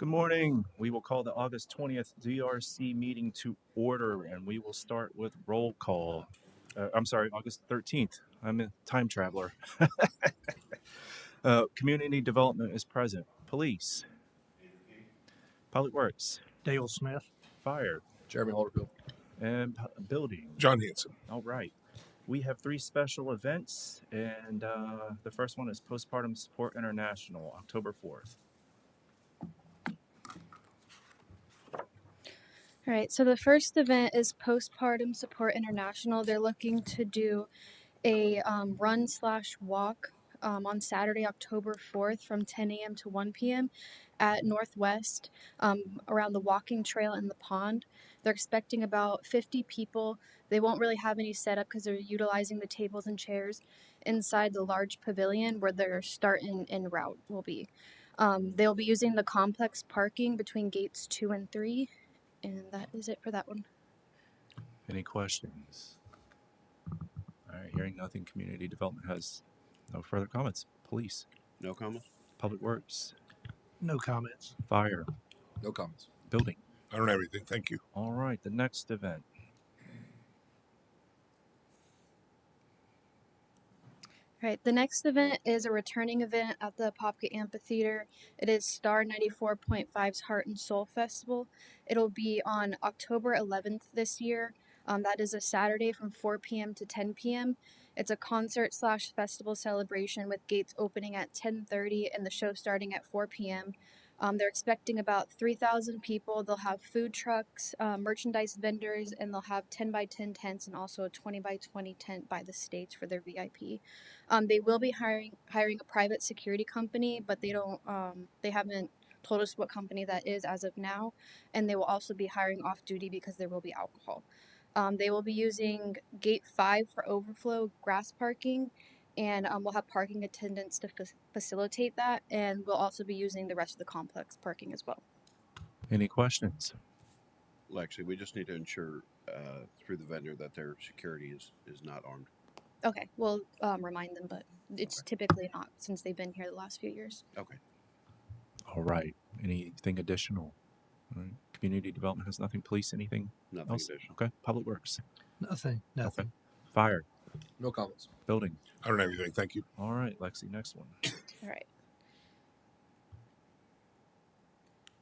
Good morning. We will call the August 20th DRC meeting to order, and we will start with roll call. I'm sorry, August 13th. I'm a time traveler. Community development is present. Police, Public Works, Dale Smith. Fire, Jeremy Holderfield. and Building. John Hanson. All right. We have 3 special events, and the first one is Postpartum Support International, October 4th. All right, so the first event is Postpartum Support International. They're looking to do a run/walk on Saturday, October 4th from 10 a.m. to 1 p.m. at Northwest around the walking trail in the pond. They're expecting about 50 people. They won't really have any setup because they're utilizing the tables and chairs inside the large pavilion where their start and route will be. They'll be using the complex parking between gates 2 and 3. And that is it for that one. Any questions? All right, hearing nothing, community development has no further comments. Police, No comments? Public Works, No comments. Fire, No comments. Building. I don't have anything. Thank you. All right, the next event. All right, the next event is a returning event at the Apopka Amphitheater. It is Star 94.5's Heart and Soul Festival. It'll be on October 11th this year. That is a Saturday from 4 p.m. to 10 p.m. It's a concert/festival celebration with gates opening at 10:30 and the show starting at 4 p.m. They're expecting about 3,000 people. They'll have food trucks, merchandise vendors, and they'll have 10 by 10 tents and also a 20 by 20 tent by the stage for their VIP. They will be hiring a private security company, but they haven't told us what company that is as of now. And they will also be hiring off duty because there will be alcohol. They will be using gate 5 for overflow grass parking, and we'll have parking attendants to facilitate that, and we'll also be using the rest of the complex parking as well. Any questions? Lexi, we just need to ensure through the vendor that their security is not armed. Okay, we'll remind them, but it's typically not since they've been here the last few years. Okay. All right, anything additional? All right. Community development has nothing. Police, anything Nothing else? additional. Okay, Public Works, Nothing. Okay. Fire, No comments. Building. I don't have anything. Thank you. All right, Lexi, next one. All right.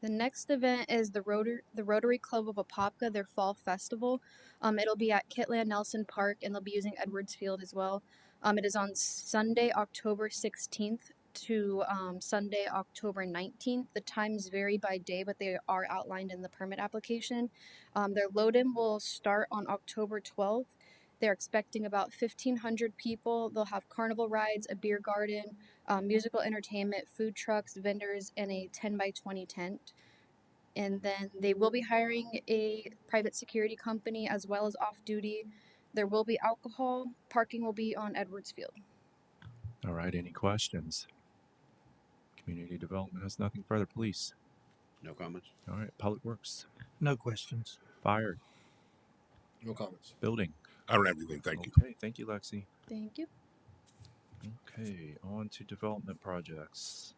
The next event is the Rotary Club of Apopka, their fall festival. It'll be at Kitland Nelson Park, and they'll be using Edwards Field as well. It is on Sunday, October 16th to Sunday, October 19th. The times vary by day, but they are outlined in the permit application. Their load-in will start on October 12th. They're expecting about 1,500 people. They'll have carnival rides, a beer garden, musical entertainment, food trucks, vendors, and a 10 by 20 tent. And then they will be hiring a private security company as well as off-duty. There will be alcohol. Parking will be on Edwards Field. All right, any questions? Community development has nothing further. Police. No comments. All right, Public Works, No questions. Fire, No comments. Building. I don't have anything. Thank you. Okay, thank you, Lexi. Thank you. Okay, on to development projects.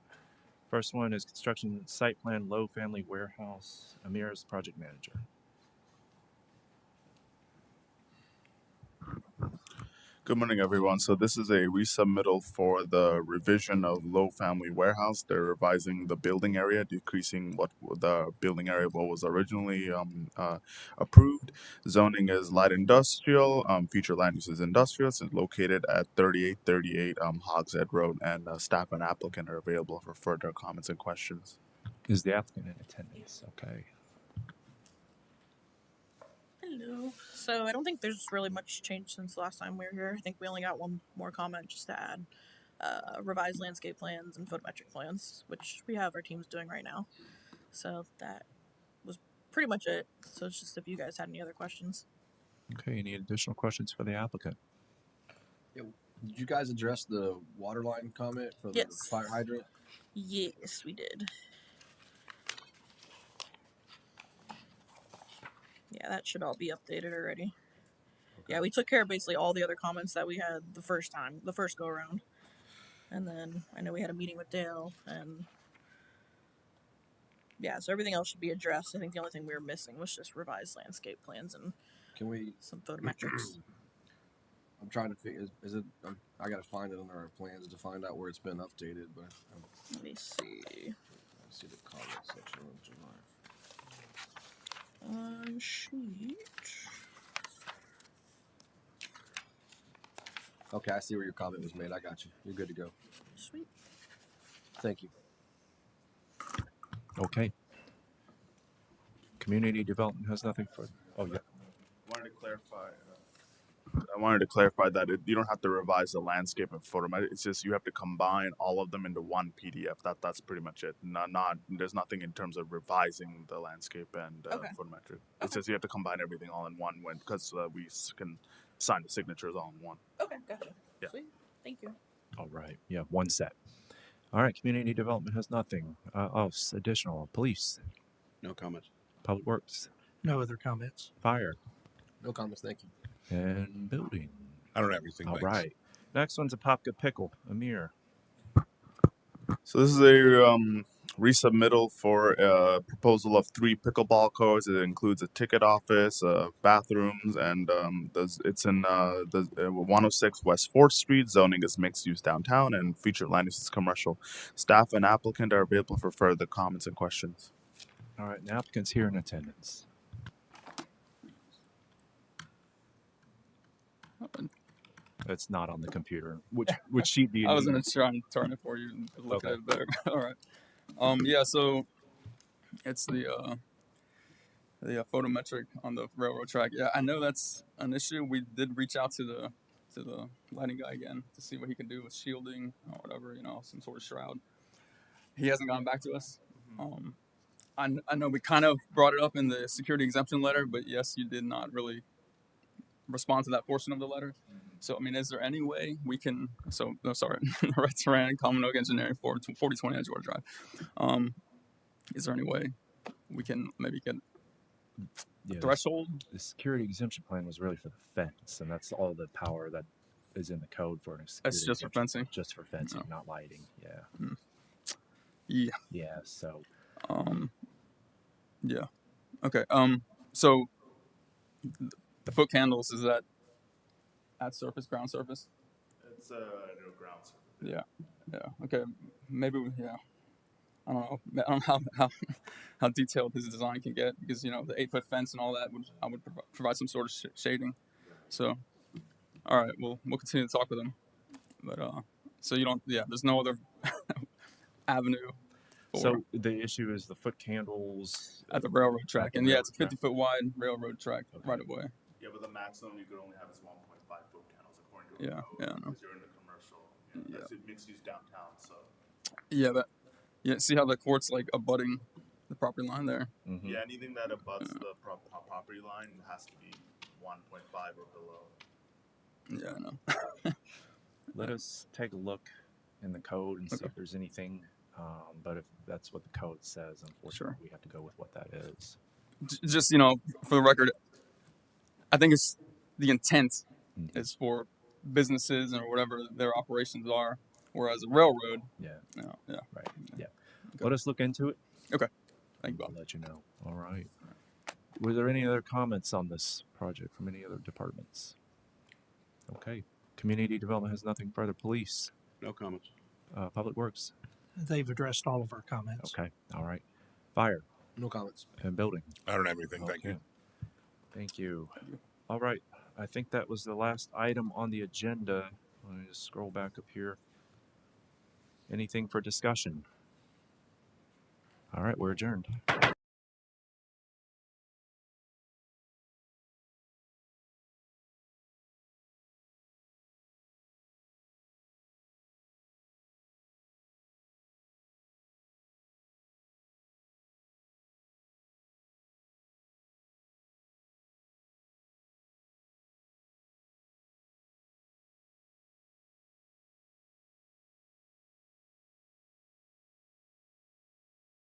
First one is construction site plan low family warehouse. Amir is project manager. Good morning, everyone. So this is a resubmittal for the revision of low family warehouse. They're revising the building area, decreasing what the building area what was originally approved. Zoning is light industrial. Future land use is industrial. It's located at 3838 Hogshead Road, and staff and applicant are available for further comments and questions. Is the applicant in attendance? Okay. Hello. So I don't think there's really much change since the last time we were here. I think we only got one more comment just to add revised landscape plans and photometric plans, which we have our teams doing right now. So that was pretty much it. So it's just if you guys had any other questions. Okay, any additional questions for the applicant? Did you guys address the water line comment for the Yes. fire hydrant? Yes, we did. Yeah, that should all be updated already. Okay. Yeah, we took care of basically all the other comments that we had the first go around. And then I know we had a meeting with Dale, and Yeah, so everything else should be addressed. I think the only thing we were missing was just revised landscape plans and Can we? some photometrics. I'm trying to figure. Is it? I gotta find it under our plans to find out where it's been updated. But Let me see. I see the comment section of July. On sheet. Okay, I see where your comment was made. I got you. You're good to go. Sweet. Thank you. Okay. Community development has nothing for. Oh yeah. I wanted to clarify that you don't have to revise the landscape and photo. It's just you have to combine all of them into one PDF. That's pretty much it. Not there's nothing in terms of revising the landscape and Okay. photometric. It's just you have to combine everything all in one because we can sign the signatures all in one. Okay, gotcha. Yeah. Sweet. Thank you. All right. Yeah, one set. All right. Community development has nothing. Additional police, No comments. public works, No other comments. fire, No comments. Thank you. and building. I don't have anything. All thanks. right. Next one's Apopka pickle. Amir. So this is a resubmittal for a proposal of 3 pickleball courts. It includes a ticket office, bathrooms, and it's in the 106 West 4th Street. Zoning is mixed use downtown, and featured land use is commercial. Staff and applicant are available for further comments and questions. All right. The applicant's here in attendance. It's not on the computer. Which sheet do you I was need? gonna try and turn it for you and look Okay. at it better. All right. Yeah. So it's the photometric on the railroad track. Yeah, I know that's an issue. We did reach out to the lighting guy again to see what he can do with shielding or whatever, some sort of shroud. He hasn't gotten back to us. I know we kind of brought it up in the security exemption letter, but yes, you did not really respond to that portion of the letter. So, I mean, is there any way we can, Red Terrain, Common Oak Engineering, 4020 Edgewater Drive. Is there any way we can maybe get Yeah, threshold? the security exemption plan was really for the fence, and that's all the power that is in the code for a security That's just for exemption. fencing? Just for fencing, Oh. not lighting. Yeah. Yeah. Yeah. So Yeah. Okay. So the foot candles, is that at surface, ground surface? It's no ground surface. Yeah. Yeah. Okay. Maybe I don't know. I don't know how detailed his design can get because the 8-foot fence and all that would provide some sort of shading. So, all right, we'll continue to talk with him. But so you don't. Yeah. There's no other avenue. So the issue is the foot candles At the railroad track, and yeah, it's a railroad track. 50-foot wide railroad track right away. Yeah, but the maximum you could only have is 1.5 foot candles according to Yeah, our code, yeah, I know. because you're in the commercial. That's it mixed use downtown, so. Yeah, see how the court's like abutting the property line there? Mhm. Yeah, anything that abuts the property line has to be 1.5 or below. Yeah, I know. Let us take a look in the code and see Okay. if there's anything. But if that's what the code says, unfortunately, Sure. we have to go with what that is. Just for the record, I think it's the intent Mhm. is for businesses and whatever their operations are, whereas a railroad, Yeah. yeah. Right. Yeah. Okay. Let us look into it. Thank you, I'll Bob. let you know. All right. Were there any other comments on this project from any other departments? Okay. Community development has nothing further. Police, No comments. public works. They've addressed all of our comments. Okay. All right. Fire No comments. and building. I don't have anything. Thank you. Okay. Thank you. All right. I think that was the last item on the agenda. Let me just scroll back up here. Anything for discussion? All right. We're adjourned.